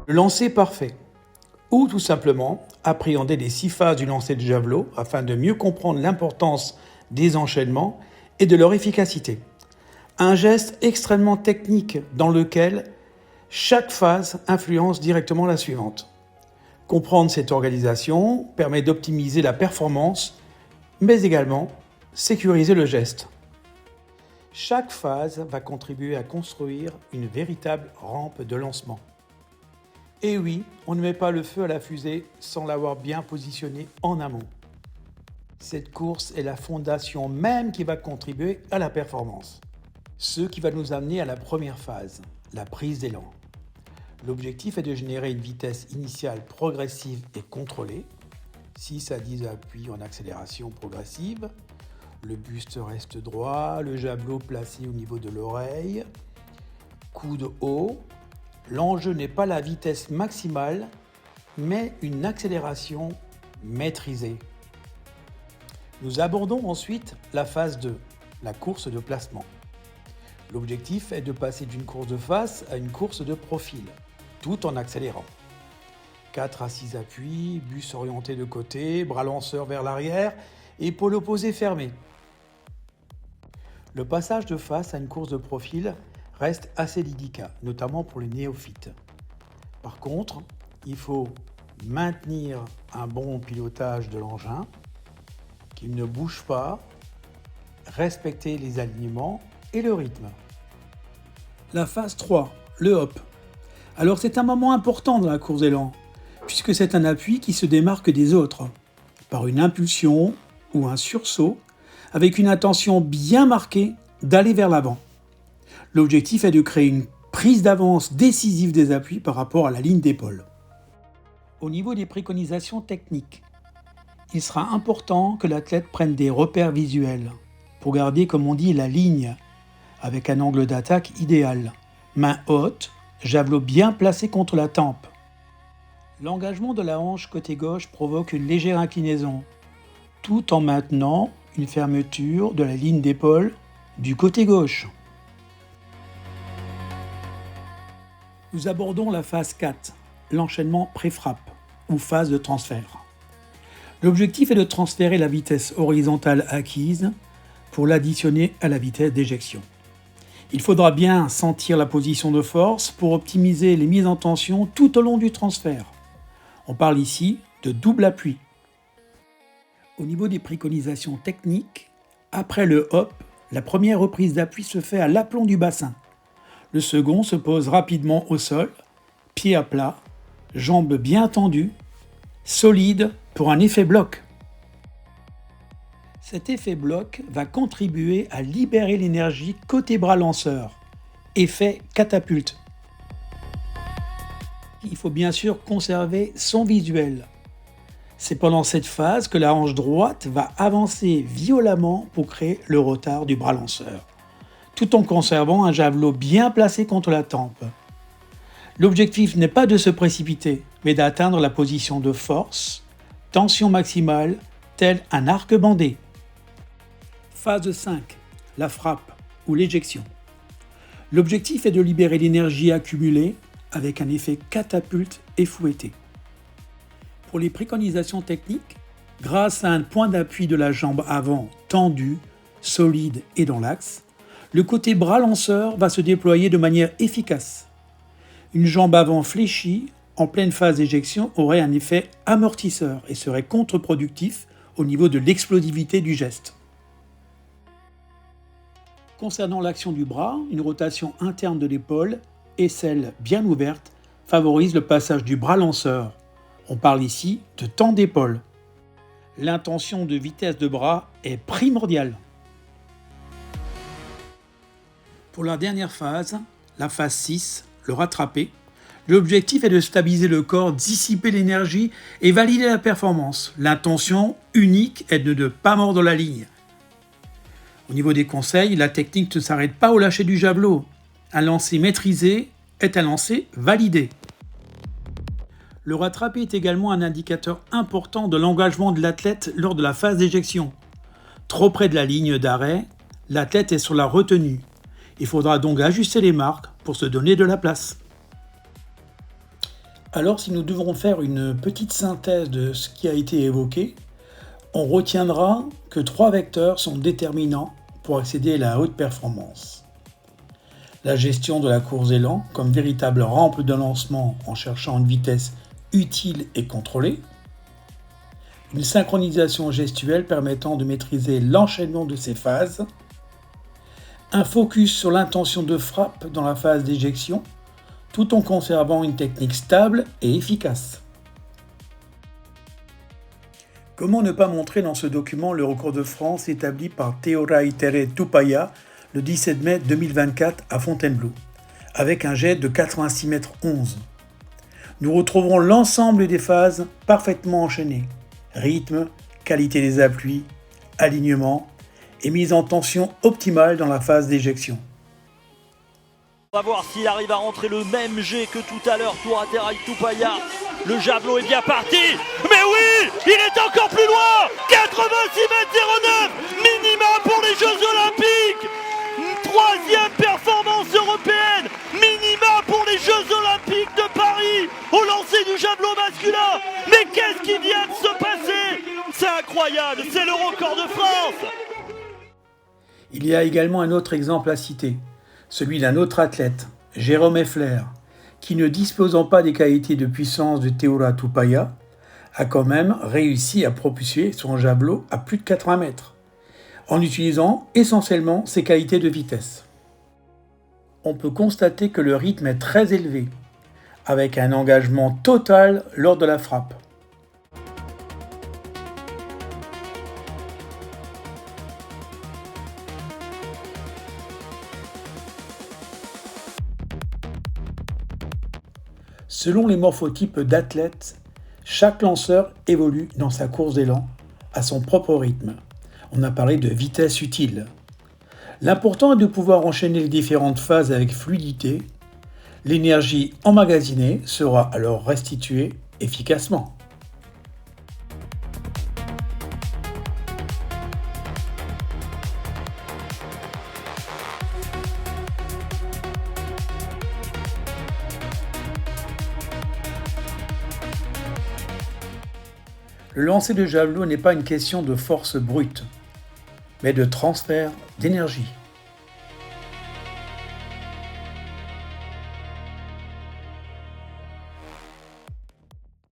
Le lancer parfait, ou tout simplement appréhender les 6 phases du lancer de javelot afin de mieux comprendre l'importance des enchaînements et de leur efficacité. Un geste extrêmement technique dans lequel chaque phase influence directement la suivante. Comprendre cette organisation permet d'optimiser la performance, mais également sécuriser le geste. Chaque phase va contribuer à construire une véritable rampe de lancement. Et oui, on ne met pas le feu à la fusée sans l'avoir bien positionnée en amont. Cette course est la fondation même qui va contribuer à la performance. Ce qui va nous amener à la première phase, la prise d'élan. L'objectif est de générer une vitesse initiale progressive et contrôlée, 6 à 10 appuis en accélération progressive. Le buste reste droit, le javelot placé au niveau de l'oreille, coude haut. L'enjeu n'est pas la vitesse maximale, mais une accélération maîtrisée. Nous abordons ensuite la phase 2, la course de placement. L'objectif est de passer d'une course de face à une course de profil, tout en accélérant. 4 à 6 appuis, buste orienté de côté, bras lanceur vers l'arrière, épaules opposées fermées. Le passage de face à une course de profil reste assez délicat, notamment pour les néophytes. Par contre, il faut maintenir un bon pilotage de l'engin, qu'il ne bouge pas, respecter les alignements et le rythme. La phase 3, le hop. Alors c'est un moment important dans la course d'élan, puisque c'est un appui qui se démarque des autres, par une impulsion ou un sursaut, avec une intention bien marquée d'aller vers l'avant. L'objectif est de créer une prise d'avance décisive des appuis par rapport à la ligne d'épaule. Au niveau des préconisations techniques, il sera important que l'athlète prenne des repères visuels pour garder, comme on dit, la ligne avec un angle d'attaque idéal. Main haute, javelot bien placé contre la tempe. L'engagement de la hanche côté gauche provoque une légère inclinaison, tout en maintenant une fermeture de la ligne d'épaule du côté gauche. Nous abordons la phase 4, l'enchaînement pré-frappe ou phase de transfert. L'objectif est de transférer la vitesse horizontale acquise pour l'additionner à la vitesse d'éjection. Il faudra bien sentir la position de force pour optimiser les mises en tension tout au long du transfert. On parle ici de double appui. Au niveau des préconisations techniques, après le hop, la première reprise d'appui se fait à l'aplomb du bassin. Le second se pose rapidement au sol, pied à plat, jambes bien tendues, solide pour un effet bloc. Cet effet bloc va contribuer à libérer l'énergie côté bras lanceur, effet catapulte. Il faut bien sûr conserver son visuel. C'est pendant cette phase que la hanche droite va avancer violemment pour créer le retard du bras lanceur, tout en conservant un javelot bien placé contre la tempe. L'objectif n'est pas de se précipiter, mais d'atteindre la position de force, tension maximale, tel un arc bandé. Phase 5, la frappe ou l'éjection. L'objectif est de libérer l'énergie accumulée avec un effet catapulte et fouetté. Pour les préconisations techniques, grâce à un point d'appui de la jambe avant tendu, solide et dans l'axe, le côté bras lanceur va se déployer de manière efficace. Une jambe avant fléchie, en pleine phase d'éjection, aurait un effet amortisseur et serait contre-productif au niveau de l'explosivité du geste. Concernant l'action du bras, une rotation interne de l'épaule, aisselle bien ouverte, favorise le passage du bras lanceur. On parle ici de temps d'épaule. L'intention de vitesse de bras est primordiale. Pour la dernière phase, la phase 6, le rattraper, l'objectif est de stabiliser le corps, dissiper l'énergie et valider la performance. L'intention unique est de ne pas mordre la ligne. Au niveau des conseils, la technique ne s'arrête pas au lâcher du javelot. Un lancer maîtrisé est un lancer validé. Le rattrapé est également un indicateur important de l'engagement de l'athlète lors de la phase d'éjection. Trop près de la ligne d'arrêt, l'athlète est sur la retenue. Il faudra donc ajuster les marques pour se donner de la place. Alors si nous devons faire une petite synthèse de ce qui a été évoqué, on retiendra que 3 vecteurs sont déterminants pour accéder à la haute performance. La gestion de la course d'élan comme véritable rampe de lancement en cherchant une vitesse utile et contrôlée. Une synchronisation gestuelle permettant de maîtriser l'enchaînement de ces phases. Un focus sur l'intention de frappe dans la phase d'éjection, tout en conservant une technique stable et efficace. Comment ne pas montrer dans ce document le record de France établi par Teoraitere Tupaia le 17 mai 2024 à Fontainebleau, avec un jet de 86,11 m. Nous retrouverons l'ensemble des phases parfaitement enchaînées. Rythme, qualité des appuis, alignement et mise en tension optimale dans la phase d'éjection. On va voir s'il arrive à rentrer le même jet que tout à l'heure, Teoraitere Tupaia. Le javelot est bien parti, mais oui, il est encore plus loin. 86,09 m minimum pour les Jeux Olympiques. 3e performance européenne, minima pour les Jeux Olympiques de Paris, au lancer du javelot masculin. Mais qu'est-ce qui vient de se passer? C'est incroyable, c'est le record de France. Il y a également un autre exemple à citer, celui d'un autre athlète, Jérôme Effler, qui ne disposant pas des qualités de puissance de Teoraitere Tupaia, a quand même réussi à propulser son javelot à plus de 80 mètres, en utilisant essentiellement ses qualités de vitesse. On peut constater que le rythme est très élevé, avec un engagement total lors de la frappe. Selon les morphotypes d'athlètes, chaque lanceur évolue dans sa course d'élan à son propre rythme. On a parlé de vitesse utile. L'important est de pouvoir enchaîner les différentes phases avec fluidité. L'énergie emmagasinée sera alors restituée efficacement. Le lancer de javelot n'est pas une question de force brute, mais de transfert d'énergie.